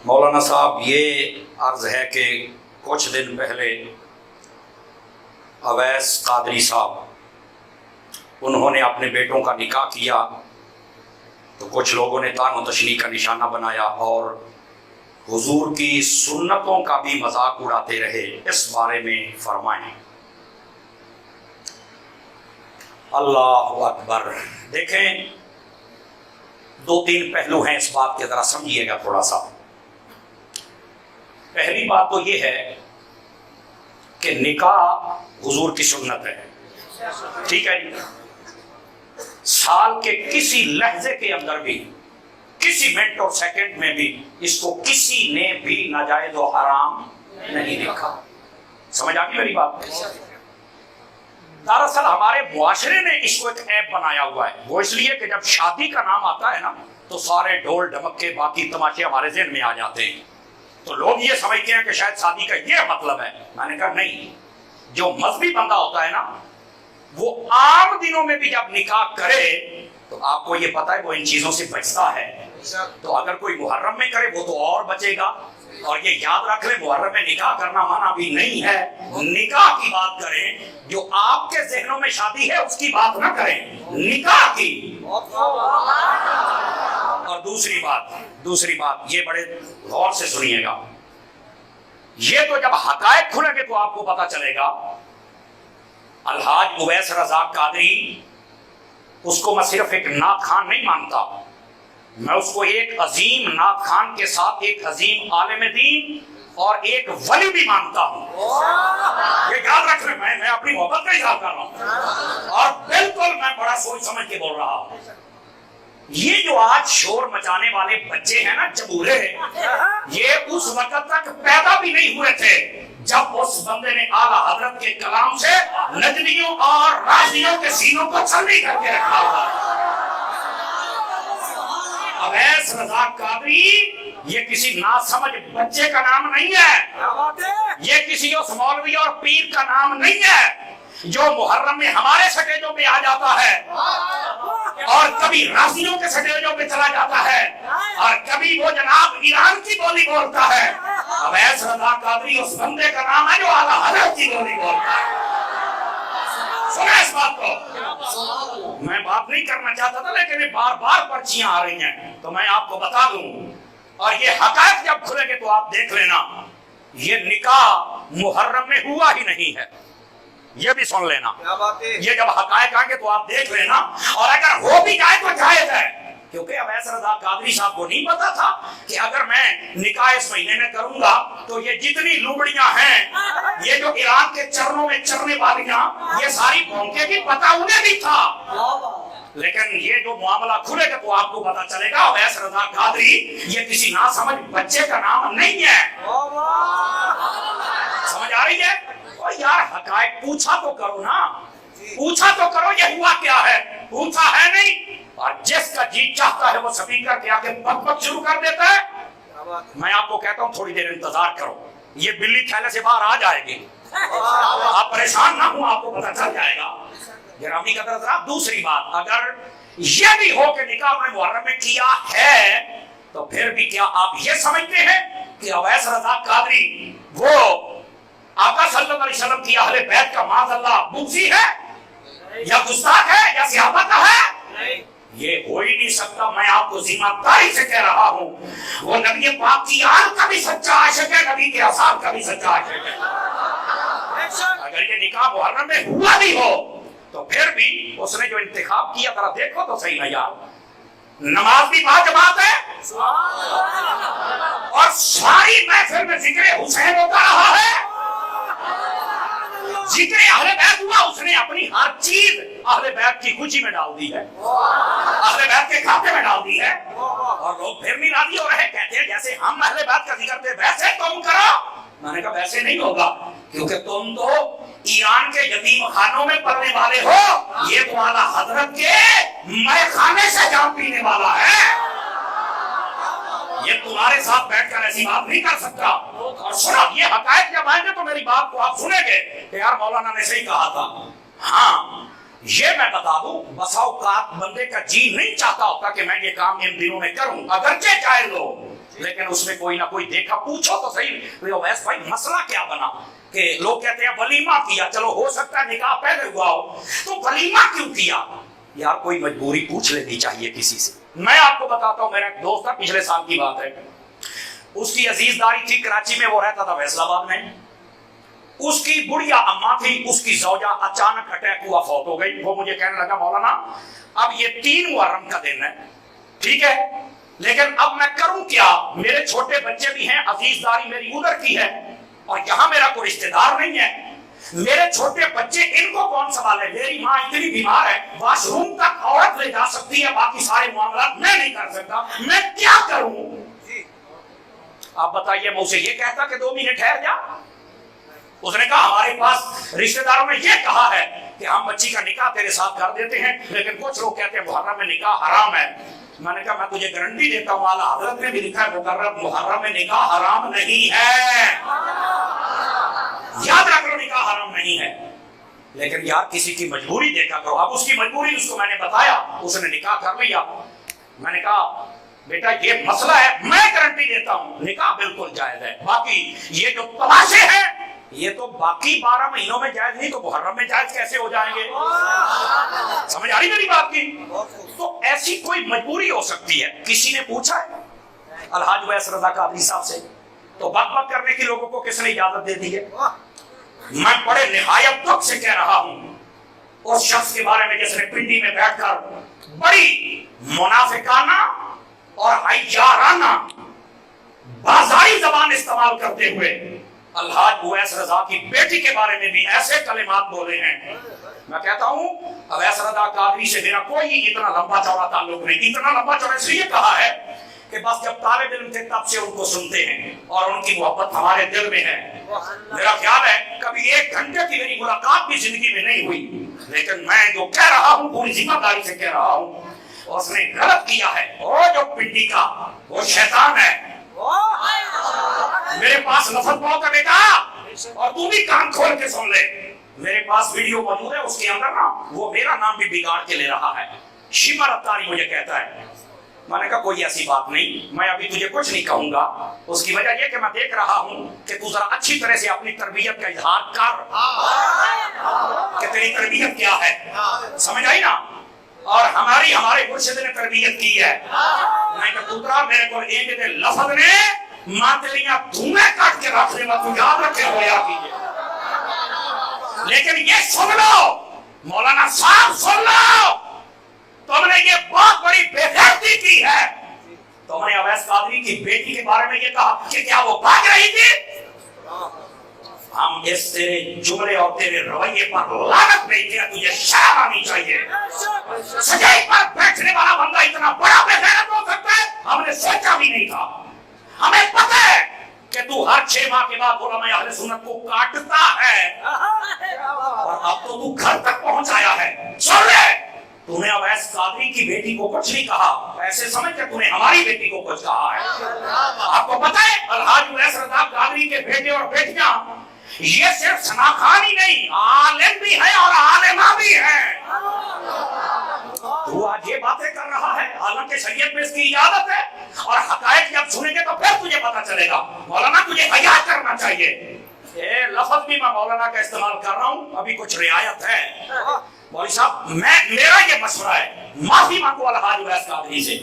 مولانا صاحب یہ عرض ہے کہ کچھ دن پہلے اویس قادری صاحب انہوں نے اپنے بیٹوں کا نکاح کیا تو کچھ لوگوں نے طعن و تشنیع کا نشانہ بنایا اور حضور کی سنتوں کا بھی مذاق اڑاتے رہے. اس بارے میں فرمائیں. اللہ اکبر. دیکھیں دو تین پہلو ہیں اس بات کے، ذرا سمجھیے گا تھوڑا سا. پہلی بات تو یہ ہے کہ نکاح حضور کی سنت ہے، ٹھیک ہے جی. سال کے کسی لحظے کے اندر بھی، کسی منٹ اور سیکنڈ میں بھی اس کو کسی نے بھی ناجائز و حرام نہیں دیکھا. سمجھ آ گئی میری بات؟ دراصل ہمارے معاشرے نے اس کو ایک عیب بنایا ہوا ہے. وہ اس لیے کہ جب شادی کا نام آتا ہے نا تو سارے ڈھول ڈھمکے باقی تماشے ہمارے ذہن میں آ جاتے ہیں، تو لوگ یہ سمجھتے ہیں کہ شاید شادی کا یہ مطلب ہے. میں نے کہا نہیں، جو مذہبی بندہ ہوتا ہے نا وہ عام دنوں میں بھی جب نکاح کرے تو آپ کو یہ پتا ہے وہ ان چیزوں سے بچتا ہے. تو اگر کوئی محرم میں کرے وہ تو اور بچے گا. اور یہ یاد رکھ لیں محرم میں نکاح کرنا منع بھی نہیں ہے. نکاح کی بات کریں، جو آپ کے ذہنوں میں شادی ہے اس کی بات نہ کریں، نکاح کی. اور دوسری بات یہ بڑے غور سے سنیے گا. یہ تو جب حقائق کھلیں گے تو آپ کو پتا چلے گا. الحاج اویس رضا قادری، اس کو میں صرف ایک نعت خان نہیں مانتا، میں اس کو ایک عظیم نعت خان کے ساتھ ایک عظیم عالم دین اور ایک ولی بھی مانتا ہوں. یہ یاد رکھ لیں، میں اپنی محبت کا اظہار کر رہا ہوں اور بالکل میں بڑا سوچ سمجھ کے بول رہا ہوں. یہ جو آج شور مچانے والے بچے ہیں نا چبورے، یہ اس وقت تک پیدا بھی نہیں ہوئے تھے جب اس بندے نے اعلیٰ حضرت کے کلام سے نجمیوں اور رازیوں کے سینوں کو چھلنی کر کے رکھا ہوا. اویس رضا قادری یہ کسی ناسمجھ بچے کا نام نہیں ہے، یہ کسی اس مولوی اور پیر کا نام نہیں ہے جو محرم میں ہمارے سٹیجوں پہ آ جاتا ہے اور کبھی رازیوں کے سٹیجوں پہ چلا جاتا ہے اور کبھی وہ جناب ایران کی بولی بولتا ہے. اویس رضا قادری اس بندے کا نام ہے جو اعلیٰ حضرت کی بولی بولتا ہے. سنا اس بات کو. میں بات نہیں کرنا چاہتا تھا لیکن بار بار پرچیاں آ رہی ہیں تو میں آپ کو بتا دوں. اور یہ حقائق جب کھلے گے تو آپ دیکھ لینا یہ نکاح محرم میں ہوا ہی نہیں ہے. یہ بھی سن لینا. یہ جب حقائق آئیں گے تو آپ دیکھ لینا. اور اگر ہو بھی جائے تو جائز ہے، کیونکہ اویس رضا قادری صاحب کو نہیں پتا تھا کہ اگر میں نکاح اس مہینے میں کروں گا تو یہ جتنی لوبڑیاں ہیں، یہ جو ایران کے چرنوں میں چرنے والیاں، یہ ساری بھونکے بھی پتا انہیں بھی تھا. لیکن یہ جو معاملہ کھلے گا تو آپ کو پتا چلے گا اویس رضا قادری یہ کسی ناسمجھ بچے کا نام نہیں ہے. سمجھ آ رہی ہے؟ اور یار حقائق پوچھا تو کرو نا، پوچھا تو کرو یہ ہوا کیا ہے. پوچھا ہے نہیں، اور جس کا جی چاہتا ہے وہ سپیکر کے آگے بک بک شروع کر دیتا ہے. میں آپ کو کہتا ہوں تھوڑی دیر انتظار کرو، یہ بلی تھیلے سے باہر آ جائے گی. آپ پریشان نہ ہوں، آپ کو پتا چل جائے گا. گرامی قدر حضرات، دوسری بات، اگر یہ بھی ہو کہ نکاح میں محرم میں کیا ہے تو پھر بھی کیا آپ یہ سمجھتے ہیں کہ اویس رضا قادری وہ آقا صلی اللہ علیہ وسلم کی اہل بیت کا معاذ اللہ بغضی ہے یا گستاخ ہے یا صحابہ کا ہے؟ یہ ہو ہی نہیں سکتا. میں آپ کو ذمہ داری سے کہہ رہا ہوں وہ نبی پاک کی آل کا بھی سچا عاشق ہے، نبی کے اصحاب کا بھی سچا عاشق ہے. اگر یہ نکاح محرم میں ہوا بھی ہو تو پھر بھی اس نے جو انتخاب کیا ذرا دیکھو تو صحیح. نہ یار نماز بھی باجماعت ہے اور ساری محفل میں ذکر حسین ہوتا رہا ہے، ذکر اہل بیت ہوا. اس نے اپنی ہر چیز اہل بیت کی کھوچی میں ڈال دی ہے، اہل بیت کے کھاتے میں ڈال دی ہے. اور لوگ پھر بھی راضی ہو رہے، کہتے ہیں جیسے ہم اہل بیت کا ذکر تھے ویسے تم کرو. میں نے کہا ویسے نہیں ہوگا، کیونکہ تم تو ایران کے یتیم خانوں میں پڑھنے والے ہو، یہ تو اعلیٰ حضرت کے مے خانے سے جام پینے والا ہے. یہ تمہارے ساتھ بیٹھ کر ایسی بات نہیں کر سکتا. اور سنا یہ حقائق جب آئیں گے تو میری بات کو آپ سنیں گے کہ یار مولانا نے صحیح کہا تھا. ہاں یہ میں بتا دوں بسا اوقات بندے کا جی نہیں چاہتا ہوتا کہ میں یہ کام ان دنوں میں کروں، اگرچہ جائز ہو، لیکن اس میں کوئی نہ کوئی دیکھا، پوچھو تو صحیح اویس بھائی مسئلہ کیا بنا کہ لوگ کہتے ہیں ولیمہ کیا، چلو ہو سکتا ہے نکاح پہلے ہوا ہو، تو ولیمہ کیوں کیا؟ یار کوئی مجبوری پوچھ لینی چاہیے کسی سے۔ میں آپ کو بتاتا ہوں، میرا ایک دوست تھا، پچھلے سال کی بات ہے، اس کی عزیز داری تھی کراچی میں، وہ رہتا تھا فیصل آباد میں، اس کی بڑھیا اماں تھی، اس کی زوجہ اچانک اٹیک ہوا، فوت ہو گئی۔ وہ مجھے کہنے لگا مولانا اب یہ 3 محرم کا دن ہے، ٹھیک ہے، لیکن اب میں کروں کیا؟ میرے چھوٹے بچے بھی ہیں، عزیز داری میری ادھر کی ہے، اور یہاں میرا کوئی رشتہ دار نہیں ہے، میرے چھوٹے بچے ان کو کون سنبھالے؟ میری ماں اتنی بیمار ہے، واش روم تک عورت لے جا سکتی ہے، باقی سارے معاملات میں نہیں کر سکتا، میں کیا کروں؟ آپ بتائیے، میں اسے یہ کہتا کہ 2 مہینے ٹھہر جا؟ اس نے کہا ہمارے پاس رشتہ داروں نے یہ کہا ہے کہ ہم بچی کا نکاح تیرے ساتھ کر دیتے ہیں، لیکن کچھ لوگ کہتے ہیں محرم میں نکاح حرام ہے۔ میں نے کہا میں تجھے گارنٹی دیتا ہوں، اعلیٰ حضرت نے بھی لکھا ہے محرم میں نکاح حرام نہیں ہے، یاد رکھ لو نکاح حرام نہیں ہے، لیکن یار کسی کی مجبوری دیکھا کرو۔ اب اس کی مجبوری اس کو میں نے بتایا، اس نے نکاح کر لیا۔ میں نے کہا بیٹا یہ مسئلہ ہے، میں گارنٹی دیتا ہوں نکاح بالکل جائز ہے، باقی یہ جو تماشے ہیں یہ تو باقی 12 مہینوں میں جائز نہیں تو محرم میں جائز کیسے ہو جائیں گے؟ سمجھ آ رہی میری بات کی؟ تو ایسی کوئی مجبوری ہو سکتی ہے۔ کسی نے پوچھا ہے الحاج اویس رضا قادری صاحب سے، تو بک بک کرنے کی لوگوں کو کس نے اجازت دے دی ہے؟ میں بڑے نہایت دکھ سے کہہ رہا ہوں اس شخص کے بارے میں جس نے پنڈی میں بیٹھ کر بڑی منافقانہ اور عیارانہ بازاری زبان استعمال کرتے ہوئے الحاج اویس رضا کی بیٹی کے بارے میں بھی ایسے کلمات بولے ہیں۔ میں کہتا ہوں اویس رضا قادری سے میرا کوئی اتنا لمبا چوڑا تعلق نہیں، اتنا لمبا چوڑا اس لیے کہا ہے کہ بس جب طالب علم تھے تب سے ان کو سنتے ہیں اور ان کی محبت ہمارے دل میں ہے۔ میرا خیال ہے کبھی 1 گھنٹے کی میری ملاقات بھی زندگی میں نہیں ہوئی، لیکن میں جو کہہ رہا ہوں پوری ذمہ داری سے کہہ رہا ہوں، اس نے غلط کیا ہے۔ وہ جو پنڈی کا وہ شیطان ہے، میرے پاس لفظ بہت ہے بیٹا، اور تو بھی کان کھول کے سن لے، میرے پاس ویڈیو موجود ہے، اس کے اندر نا وہ میرا نام بھی بگاڑ کے لے رہا ہے۔ شمر اتاری مجھے کہتا ہے، میں نے کہا کوئی ایسی بات نہیں، میں ابھی تجھے کچھ نہیں کہوں گا، اس کی وجہ یہ کہ میں دیکھ رہا ہوں کہ تو ذرا اچھی طرح سے اپنی تربیت کا اظہار کر کہ تیری تربیت کیا ہے، سمجھ آئی نا؟ اور ہمارے مرشد نے تربیت کی ہے۔ میں کہ پترا میرے کو ایک دے لفظ نے ماں تیریاں دھومے کاٹ کے رکھ لے، تو یاد رکھے ہو یا کیجئے، لیکن یہ سن لو مولانا صاحب، سن لو تم نے یہ بہت بڑی بے غیرتی کی ہے۔ تم نے اویس قادری کی بیٹی کے بارے میں یہ کہا کہ کیا وہ بھاگ رہی تھی؟ ہم اس تیرے جملے اور تیرے رویے پر لعنت بھیجتے ہیں، تجھے شرم آنی چاہیے۔ سجائی پر بیٹھنے والا بندہ اتنا بڑا بے غیرت ہو سکتا ہے، ہم نے سوچا بھی نہیں تھا۔ ہمیں پتہ ہے کہ تو ہر 6 ماہ کے بعد علماء اہل سنت کو کاٹتا ہے، اور اب تو گھر تک پہنچ آیا ہے۔ سن لے، تو نے اویس قادری کی بیٹی کو کچھ نہیں کہا، ایسے سمجھ کہ تو نے ہماری بیٹی کو کچھ کہا ہے۔ آپ کو پتہ ہے الحاج اویس رضا قادری کے بیٹے اور بیٹیاں یہ صرف شناخان ہی نہیں، عالم بھی ہے اور عالمہ بھی ہے۔ تو آج یہ باتیں کر رہا ہے، حالانکہ شریعت میں اس کی اجازت ہے، اور حقائق جب سنیں گے تو پھر تجھے پتا چلے گا۔ مولانا تجھے حیا کرنا چاہیے۔ یہ لفظ بھی میں مولانا کا استعمال کر رہا ہوں، ابھی کچھ رعایت ہے۔ مولوی صاحب میرا یہ مشورہ ہے، معافی مانگو الحاج اویس قادری سے،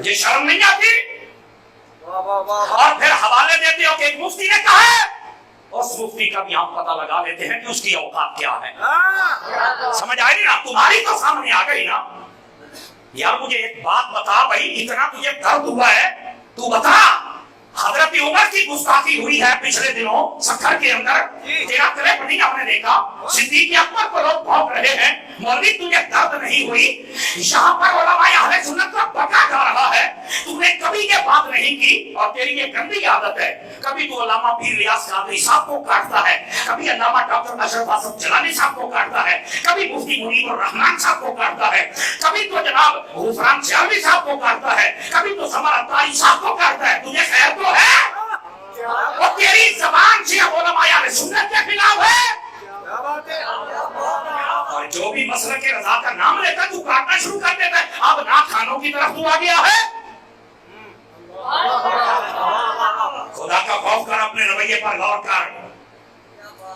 یہ شرم نہیں آتی؟ اور پھر حوالے دیتے ہو کہ ایک مفتی نے کہا ہے، اس مفتی کا بھی ہم پتہ لگا لیتے ہیں کہ اس کی اوقات کیا ہے۔ سمجھ آئی نا؟ تمہاری تو سامنے آ گئی نا۔ یار مجھے ایک بات بتا بھائی، اتنا تجھے درد ہوا ہے، تو بتا حضرت عمر کی گستاخی ہوئی ہے پچھلے دنوں سکھر کے اندر، تیرا کلپ نہیں ہم نے دیکھا، صدیق اکبر کو لوگ بھونک رہے ہیں، مولوی تجھے درد نہیں ہوئی؟ یہاں پر علماء اہل سنت کا بکا جا رہا ہے، تو نے کبھی یہ بات نہیں کی، اور تیری یہ گندی عادت ہے، کبھی تو علامہ پیر ریاض قادری صاحب کو کاٹتا ہے، کبھی علامہ ڈاکٹر اشرف اسد جلانی صاحب کو کاٹتا ہے، کبھی مفتی منیب الرحمان صاحب کو کاٹتا ہے، کبھی تو جناب غفران سیالوی صاحب کو کاٹتا ہے، کبھی تو سمر اتاری صاحب کو کاٹتا ہے۔ تجھے خیر تو ہے؟ وہ تیری زبان سے علماء اہل سنت کے خلاف ہے، اور جو بھی مسلک رضا کا نام لیتا تو کاٹنا شروع کر دیتا ہے. اب نا کھانوں کی طرف تو آ گیا ہے. خدا کا خوف کر, اپنے رویے پر غور کر.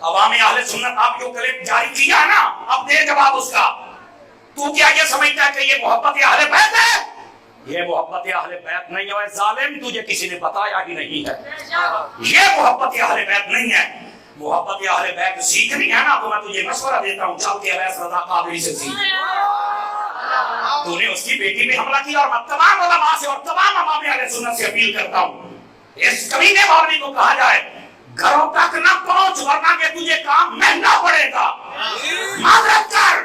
عوام اہل سنت آپ جو کلپ جاری کیا ہے نا, اب دے جواب اس کا. تو کیا یہ سمجھتا ہے کہ یہ محبت اہل بیت ہے؟ یہ محبت اہل بیت نہیں ہے ظالم, تجھے کسی نے بتایا ہی نہیں ہے. یہ محبت اہل بیت نہیں ہے. محبت اہل بیت سیکھنی ہے نا تو میں تجھے مشورہ دیتا ہوں, چل کے اویس رضا قادری سے سیکھ. تو نے اس کی بیٹی پہ حملہ کیا, اور میں تمام علماء سے اور تمام عوام اہل سنت سے اپیل کرتا ہوں, اس کمینے مولوی کو کہا جائے گھروں تک نہ پہنچ, ورنہ کہ تجھے کام مہنگا پڑے گا. معذرت کر.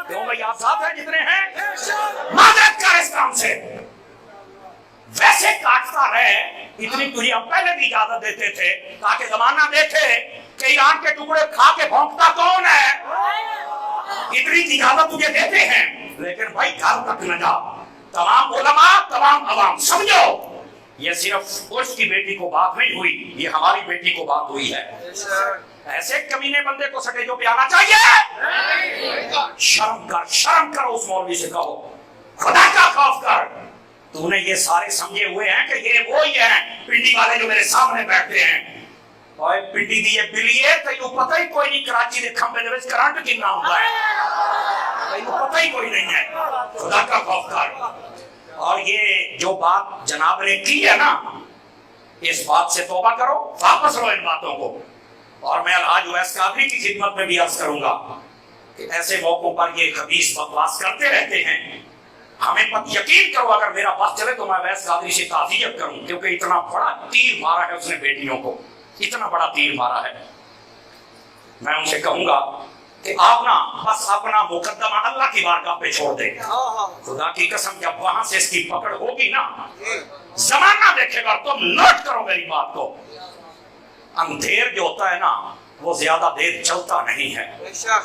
کیوں بھائی آپ ساتھ ہیں جتنے ہیں, معذرت کر اس کام سے. ویسے کاٹتا رہے, اتنی تجھے ہم پہلے بھی اجازت دیتے تھے تاکہ زمانہ دیکھے کہ ایران کے ٹکڑے کھا کے بھونکتا کون ہے. اتنی اجازت تجھے دیتے ہیں, لیکن بھائی گھر تک نہ جا. تمام علماء, تمام عوام سمجھو, یہ صرف اس کی بیٹی کو بات نہیں ہوئی, یہ ہماری بیٹی کو بات ہوئی ہے. ایسے کمینے بندے کو سٹیجوں پہ آنا چاہیے. شرم کر, شرم کر. اس مولوی سے کہو خدا کا خوف کر. تو نے یہ سارے سمجھے ہوئے ہیں کہ یہ وہی ہیں پنڈی والے جو میرے سامنے بیٹھتے ہیں. اور پنڈی دی یہ بلیے تینوں پتہ ہی کوئی نہیں کراچی دے کھمبے دے وچ کرنٹ کتنا ہوندا ہے, تینوں پتہ ہی کوئی نہیں ہے. خدا کا خوف کر. اور یہ جو بات جناب نے کی ہے نا, اس بات سے توبہ کرو, واپس لو ان باتوں کو. اور میں الحاج اویس قادری کی خدمت میں بھی عرض کروں گا کہ ایسے موقعوں پر یہ خبیث بکواس کرتے رہتے ہیں. ہمیں یقین کرو اگر میرا بس چلے تو میں اویس قادری سے تعزیت کروں, کیونکہ اتنا بڑا تیر مارا ہے اس نے بیٹیوں کو, اتنا بڑا تیر مارا ہے. میں ان سے کہوں گا کہ آپ نا بس اپنا مقدمہ اللہ کی بارگاہ پہ چھوڑ دیں. خدا کی قسم جب وہاں سے اس کی پکڑ ہوگی نا, زمانہ دیکھے گا. تم نوٹ کرو میری بات کو, اندھیر جو ہوتا ہے نا وہ زیادہ دیر چلتا نہیں ہے.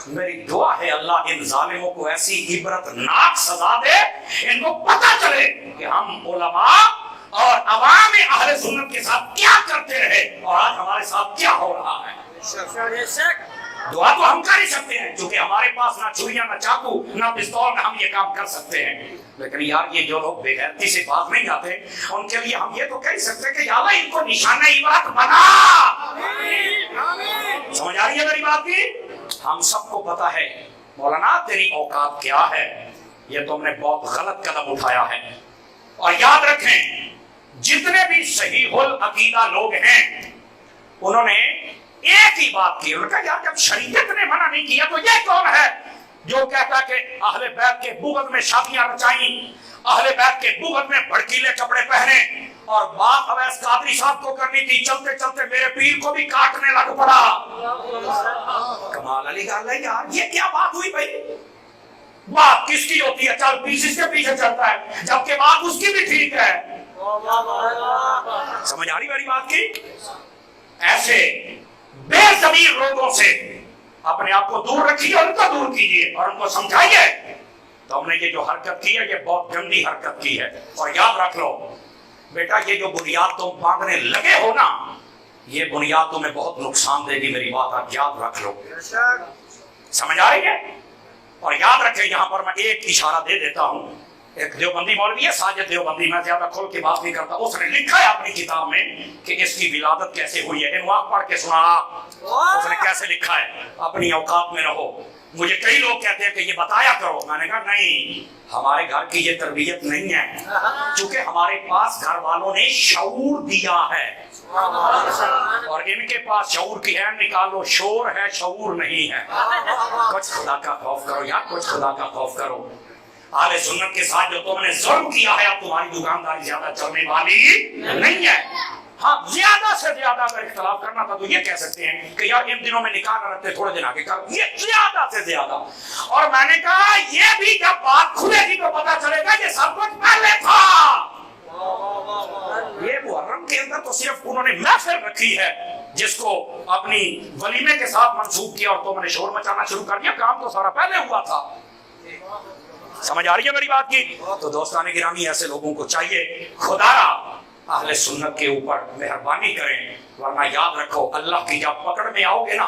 میری دعا ہے اللہ ان ظالموں کو ایسی عبرت ناک سزا دے, ان کو پتہ چلے کہ ہم علماء اور عوام اہل سنت کے ساتھ کیا کرتے رہے اور آج ہمارے ساتھ کیا ہو رہا ہے. دعا تو ہم کر ہی سکتے ہیں, کیونکہ ہمارے پاس نہ چھریاں, نہ چاقو, نہ پستول, نہ ہم یہ کام کر سکتے ہیں. لیکن یار یہ جو لوگ بے غیرتی سے باز نہیں جاتے, ان کے لیے ہم یہ تو کہہ سکتے ہیں کہ یا اللہ ان کو نشانہ عبرت بنا. سمجھ آ رہی ہے میری بات کی؟ ہم سب کو پتا ہے مولانا تیری اوقات کیا ہے, یہ تم نے بہت غلط قدم اٹھایا ہے. اور یاد رکھیں جتنے بھی صحیح العقیدہ لوگ ہیں انہوں نے ایک ہی بات کی. انہوں نے کہا یار جب شریعت نے منع نہیں کیا تو یہ کون ہے جو کہتا کہ اہل بیت کے بغض میں شادیاں رچائیں, اہل بیت کے بغض میں بھڑکیلے کپڑے پہنے, اور بات اویس قادری صاحب کو کرنی تھی, چلتے چلتے میرے پیر کو بھی کاٹنے لگ پڑا. کمال علی گال ہے یار, یہ کیا بات ہوئی بھائی؟ بات کس کی ہوتی ہے؟ چل پیچھے کے پیچھے چلتا ہے, جبکہ بات اس کی بھی ٹھیک ہے. سمجھ آ رہی میری بات کی؟ ایسے بے ضمیر لوگوں سے اپنے آپ کو دور رکھیے, ان کو دور کیجیے اور ان کو سمجھائیے. تو ہم نے یہ جو حرکت کی ہے یہ بہت گندی حرکت کی ہے. اور یاد رکھ لو بیٹا, یہ جو بنیاد تم باندھنے لگے ہو نا, یہ بنیاد تمہیں بہت نقصان دے گی. میری بات آپ یاد رکھ لو. سمجھ آ رہی ہے؟ اور یاد رکھیں یہاں پر میں ایک اشارہ دے دیتا ہوں. ایک دیوبندی مولوی ہے ساجد دیوبندی, میں زیادہ کھول کے بات نہیں کرتا, اس نے لکھا ہے اپنی کتاب میں کہ اس کی ولادت کیسے ہوئی ہے. انواع پڑھ کے سنا اس نے کیسے لکھا ہے. اپنی اوقات میں رہو. مجھے کئی لوگ کہتے ہیں کہ یہ بتایا کرو. میں نے کہا نہیں, ہمارے گھر کی یہ تربیت نہیں ہے, چونکہ ہمارے پاس گھر والوں نے شعور دیا ہے, اور ان کے پاس شعور کی عین نکالو, شور ہے شعور نہیں ہے. کچھ خدا کا خوف کرو یار, کچھ خدا کا خوف کرو. اہل سنت کے ساتھ جو تم نے ظلم کیا ہے, اب تمہاری دکانداری زیادہ چلنے والی نہیں ہے. ہاں زیادہ سے زیادہ اگر اختلاف کرنا تھا تو یہ کہہ سکتے ہیں کہ یار ان دنوں میں نکاح نہ رکھتے, تھوڑے دن آگے کر, یہ زیادہ سے زیادہ. اور میں نے کہا یہ بھی جب بات کھلے گی تو پتا چلے گا یہ سب کچھ پہلے تھا. یہ محرم کے اندر تو صرف انہوں نے محفل رکھی ہے جس کو اپنی ولیمے کے ساتھ منسوخ کیا, اور تم نے شور مچانا شروع کر دیا. کام تو سارا پہلے ہوا تھا. سمجھ آ رہی ہے میری بات کی؟ تو دوستان گرامی ایسے لوگوں کو چاہیے خدا را اہل سنت کے اوپر مہربانی کریں, ورنہ یاد رکھو اللہ کی جب پکڑ میں آؤ گے نا